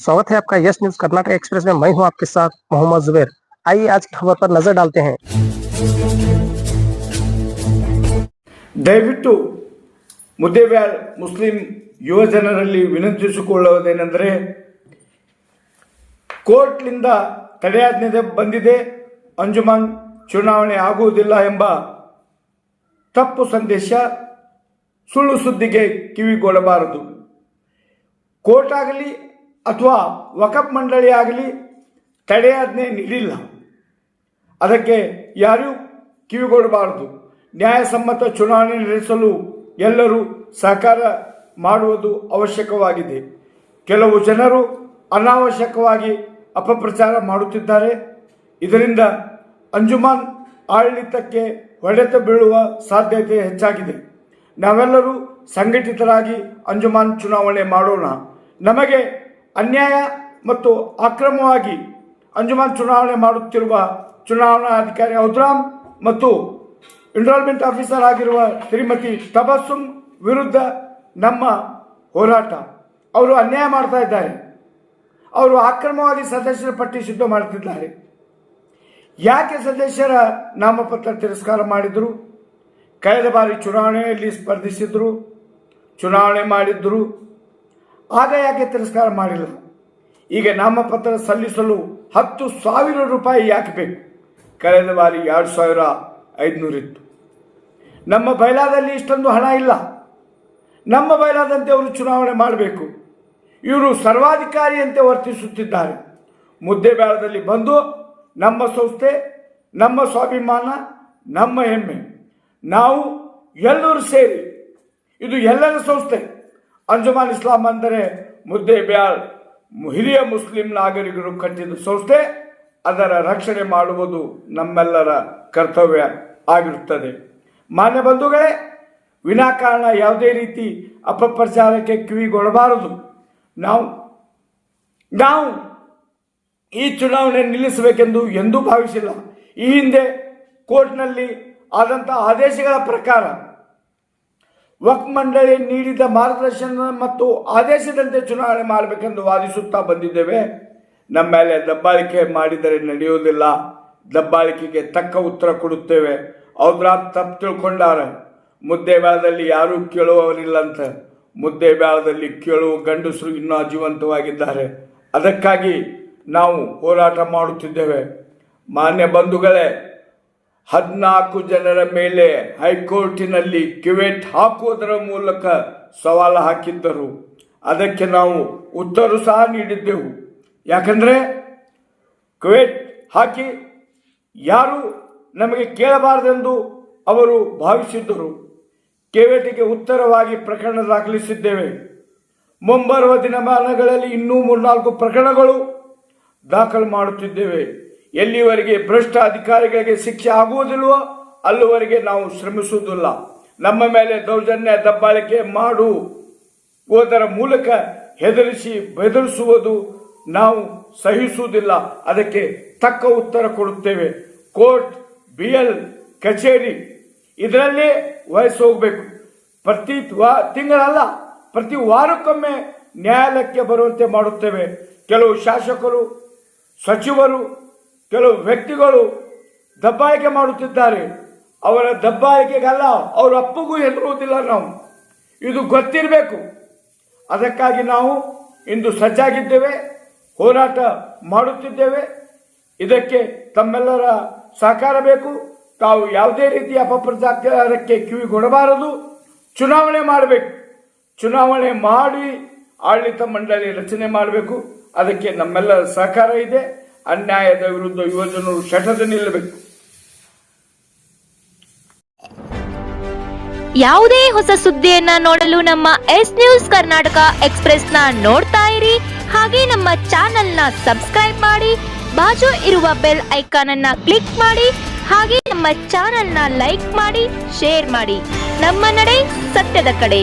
स्वागत है आपका यस न्यूज कर्नाटक एक्सप्रेस में। मैं हूं आपके साथ मोहम्मद जुबैर। आइए आज की खबर पर नजर डालते हैं। ದಯವಿಟ್ಟು ಮುದ್ದೇಬ್ಯಾಳ್ ಮುಸ್ಲಿಂ ಯುವ ಜನರಲ್ಲಿ ವಿನಂತಿಸಿಕೊಳ್ಳುವುದೇನೆಂದರೆ, ಕೋರ್ಟ್ನಿಂದ ತಡೆಯಾಜ್ಞೆ ಬಂದಿದೆ, ಅಂಜುಮನ್ ಚುನಾವಣೆ ಆಗುವುದಿಲ್ಲ ಎಂಬ ತಪ್ಪು ಸಂದೇಶ, ಸುಳ್ಳು ಸುದ್ದಿಗೆ ಕಿವಿಗೊಡಬಾರದು. ಕೋರ್ಟ್ ಆಗಲಿ ಅಥವಾ ವಕಫ್ ಮಂಡಳಿ ಆಗಲಿ ತಡೆಯಾಜ್ಞೆ ನೀಡಿಲ್ಲ, ಅದಕ್ಕೆ ಯಾರೂ ಕಿವಿಗೊಡಬಾರದು. ನ್ಯಾಯಸಮ್ಮತ ಚುನಾವಣೆ ನಡೆಸಲು ಎಲ್ಲರೂ ಸಹಕಾರ ಮಾಡುವುದು ಅವಶ್ಯಕವಾಗಿದೆ. ಕೆಲವು ಜನರು ಅನಾವಶ್ಯಕವಾಗಿ ಅಪಪ್ರಚಾರ ಮಾಡುತ್ತಿದ್ದಾರೆ. ಇದರಿಂದ ಅಂಜುಮನ್ ಆಡಳಿತಕ್ಕೆ ಹೊಡೆತ ಬೀಳುವ ಸಾಧ್ಯತೆ ಹೆಚ್ಚಾಗಿದೆ. ನಾವೆಲ್ಲರೂ ಸಂಘಟಿತರಾಗಿ ಅಂಜುಮನ್ ಚುನಾವಣೆ ಮಾಡೋಣ. ನಮಗೆ ಅನ್ಯಾಯ ಮತ್ತು ಅಕ್ರಮವಾಗಿ ಅಂಜುಮನ್ ಚುನಾವಣೆ ಮಾಡುತ್ತಿರುವ ಚುನಾವಣಾಧಿಕಾರಿ ಔದ್ರಾಮ್ ಮತ್ತು ಎನ್ರೋಲ್ಮೆಂಟ್ ಆಫೀಸರ್ ಆಗಿರುವ ಶ್ರೀಮತಿ ತಬಸ್ಸುಮ್ ವಿರುದ್ಧ ನಮ್ಮ ಹೋರಾಟ. ಅವರು ಅನ್ಯಾಯ ಮಾಡ್ತಾ ಇದ್ದಾರೆ. ಅವರು ಅಕ್ರಮವಾಗಿ ಸದಸ್ಯರ ಪಟ್ಟಿ ಸಿದ್ಧ ಮಾಡುತ್ತಿದ್ದಾರೆ. ಯಾಕೆ ಸದಸ್ಯರ ನಾಮಪತ್ರ ತಿರಸ್ಕಾರ ಮಾಡಿದ್ರು? ಕಳೆದ ಬಾರಿ ಚುನಾವಣೆಯಲ್ಲಿ ಸ್ಪರ್ಧಿಸಿದ್ರು, ಚುನಾವಣೆ ಮಾಡಿದ್ರು, ಆಗ ಯಾಕೆ ತಿರಸ್ಕಾರ ಮಾಡಿಲ್ಲ? ಈಗ ನಾಮಪತ್ರ ಸಲ್ಲಿಸಲು 10,000 ರೂಪಾಯಿ ಯಾಕೆ ಬೇಕು? ಕಳೆದ ಬಾರಿ 2,500 ಇತ್ತು. ನಮ್ಮ ಬೈಲಾದಲ್ಲಿ ಇಷ್ಟೊಂದು ಹಣ ಇಲ್ಲ. ನಮ್ಮ ಬೈಲಾದಂತೆ ಅವರು ಚುನಾವಣೆ ಮಾಡಬೇಕು. ಇವರು ಸರ್ವಾಧಿಕಾರಿಯಂತೆ ವರ್ತಿಸುತ್ತಿದ್ದಾರೆ. ಮುದ್ದೇಬ್ಯಾಳದಲ್ಲಿ ಬಂದು ನಮ್ಮ ಸಂಸ್ಥೆ, ನಮ್ಮ ಸ್ವಾಭಿಮಾನ, ನಮ್ಮ ಹೆಮ್ಮೆ, ನಾವು ಎಲ್ಲರೂ ಸೇರಿ, ಇದು ಎಲ್ಲರ ಸಂಸ್ಥೆ. ಅಂಜುಮನ್ ಇಸ್ಲಾಂ ಅಂದರೆ ಮುದ್ದೇಬ್ಯಾಳ್ ಹಿರಿಯ ಮುಸ್ಲಿಂ ನಾಗರಿಕರು ಕಟ್ಟಿದ ಸಂಸ್ಥೆ. ಅದರ ರಕ್ಷಣೆ ಮಾಡುವುದು ನಮ್ಮೆಲ್ಲರ ಕರ್ತವ್ಯ ಆಗಿರುತ್ತದೆ. ಮಾನ್ಯ ಬಂಧುಗಳೇ, ವಿನಾಕಾರಣ ಯಾವುದೇ ರೀತಿ ಅಪಪ್ರಚಾರಕ್ಕೆ ಕಿವಿಗೊಡಬಾರದು. ನಾವು ಈ ಚುನಾವಣೆ ನಿಲ್ಲಿಸಬೇಕೆಂದು ಎಂದೂ ಭಾವಿಸಿಲ್ಲ. ಈ ಹಿಂದೆ ಕೋರ್ಟ್ನಲ್ಲಿ ಆದಂತಹ ಆದೇಶಗಳ ಪ್ರಕಾರ ವಕ್ಫ್ ಮಂಡಳಿ ನೀಡಿದ ಮಾರ್ಗದರ್ಶನ ಮತ್ತು ಆದೇಶದಂತೆ ಚುನಾವಣೆ ಮಾಡಬೇಕೆಂದು ವಾದಿಸುತ್ತಾ ಬಂದಿದ್ದೇವೆ. ನಮ್ಮ ಮೇಲೆ ದಬ್ಬಾಳಿಕೆ ಮಾಡಿದರೆ ನಡೆಯುವುದಿಲ್ಲ. ದಬ್ಬಾಳಿಕೆಗೆ ತಕ್ಕ ಉತ್ತರ ಕೊಡುತ್ತೇವೆ. ಔದ್ರಾಮ್ ತಪ್ಪು ತಿಳ್ಕೊಂಡಾರೆ. ಮುದ್ದೇಬ್ಯಾಳದಲ್ಲಿ ಯಾರೂ ಕೇಳುವವರಿಲ್ಲಂತ. ಮುದ್ದೇಬ್ಯಾಳದಲ್ಲಿ ಕೇಳುವ ಗಂಡಸರು ಇನ್ನೂ ಜೀವಂತವಾಗಿದ್ದಾರೆ. ಅದಕ್ಕಾಗಿ ನಾವು ಹೋರಾಟ ಮಾಡುತ್ತಿದ್ದೇವೆ. ಮಾನ್ಯ ಬಂಧುಗಳೇ, 14 ಜನರ ಮೇಲೆ ಹೈಕೋರ್ಟಿನಲ್ಲಿ ಕಿವೇಟ್ ಹಾಕುವುದರ ಮೂಲಕ ಸವಾಲು ಹಾಕಿದ್ದರು. ಅದಕ್ಕೆ ನಾವು ಉತ್ತರ ಸಹ ನೀಡಿದ್ದೆವು. ಯಾಕಂದರೆ ಕಿವೇಟ್ ಹಾಕಿ ಯಾರು ನಮಗೆ ಕೇಳಬಾರದೆಂದು ಅವರು ಭಾವಿಸಿದ್ದರು. ಕಿವೇಟಿಗೆ ಉತ್ತರವಾಗಿ ಪ್ರಕರಣ ದಾಖಲಿಸಿದ್ದೇವೆ. ಮುಂಬರುವ ದಿನಮಾನಗಳಲ್ಲಿ ಇನ್ನೂ 3-4 ಪ್ರಕರಣಗಳು ದಾಖಲು ಮಾಡುತ್ತಿದ್ದೇವೆ. ಎಲ್ಲಿವರೆಗೆ ಭ್ರಷ್ಟ ಅಧಿಕಾರಿಗಳಿಗೆ ಶಿಕ್ಷೆ ಆಗುವುದಿಲ್ವೋ ಅಲ್ಲಿವರೆಗೆ ನಾವು ಶ್ರಮಿಸುವುದಿಲ್ಲ. ನಮ್ಮ ಮೇಲೆ ದೌರ್ಜನ್ಯ ದಬ್ಬಾಳಿಕೆ ಮಾಡುವುದರ ಮೂಲಕ ಬೆದರಿಸುವುದು ನಾವು ಸಹಿಸುವುದಿಲ್ಲ. ಅದಕ್ಕೆ ತಕ್ಕ ಉತ್ತರ ಕೊಡುತ್ತೇವೆ. ಕೋರ್ಟ್, BL ಕಚೇರಿ ಇದರಲ್ಲೇ ವಹಿಸಿ ಹೋಗಬೇಕು. ಪ್ರತಿ ತಿಂಗಳಲ್ಲ, ಪ್ರತಿ ವಾರಕ್ಕೊಮ್ಮೆ ನ್ಯಾಯಾಲಯಕ್ಕೆ ಬರುವಂತೆ ಮಾಡುತ್ತೇವೆ. ಕೆಲವು ಶಾಸಕರು, ಸಚಿವರು, ಕೆಲವು ವ್ಯಕ್ತಿಗಳು ದಬ್ಬಾಳಿಕೆ ಮಾಡುತ್ತಿದ್ದಾರೆ. ಅವರ ದಬ್ಬಾಳಿಕೆಗಲ್ಲ, ಅವರ ಅಪ್ಪಗೂ ಹೆದರುವುದಿಲ್ಲ. ನಾವು ಇದು ಗೊತ್ತಿರಬೇಕು. ಅದಕ್ಕಾಗಿ ನಾವು ಇಂದು ಸಜ್ಜಾಗಿದ್ದೇವೆ, ಹೋರಾಟ ಮಾಡುತ್ತಿದ್ದೇವೆ. ಇದಕ್ಕೆ ತಮ್ಮೆಲ್ಲರ ಸಹಕಾರ ಬೇಕು. ತಾವು ಯಾವುದೇ ರೀತಿಯ ಅಪಪ್ರಚಾರಕ್ಕೆ ಕಿವಿಗೊಡಬಾರದು. ಚುನಾವಣೆ ಮಾಡಬೇಕು. ಚುನಾವಣೆ ಮಾಡಿ ಆಡಳಿತ ಮಂಡಳಿ ರಚನೆ ಮಾಡಬೇಕು. ಅದಕ್ಕೆ ನಮ್ಮೆಲ್ಲರ ಸಹಕಾರ ಇದೆ. ಅನ್ಯಾಯದ ವಿರುದ್ಧ ಯುವಜನರು ಶಠದ ನಿಲ್ಲಬೇಕು. ಯಾವುದೇ ಹೊಸ ಸುದ್ದಿಯನ್ನ ನೋಡಲು ನಮ್ಮ ಎಸ್ ನ್ಯೂಸ್ ಕರ್ನಾಟಕ ಎಕ್ಸ್ಪ್ರೆಸ್ ನ ನೋಡ್ತಾ ಇರಿ. ಹಾಗೆ ನಮ್ಮ ಚಾನೆಲ್ ನ ಸಬ್ಸ್ಕ್ರೈಬ್ ಮಾಡಿ, ಬಾಜು ಇರುವ ಬೆಲ್ ಐಕಾನ್ ಅನ್ನ ಕ್ಲಿಕ್ ಮಾಡಿ. ಹಾಗೆ ನಮ್ಮ ಚಾನೆಲ್ ನ ಲೈಕ್ ಮಾಡಿ, ಶೇರ್ ಮಾಡಿ. ನಮ್ಮ ನಡೆ ಸತ್ಯದ ಕಡೆ.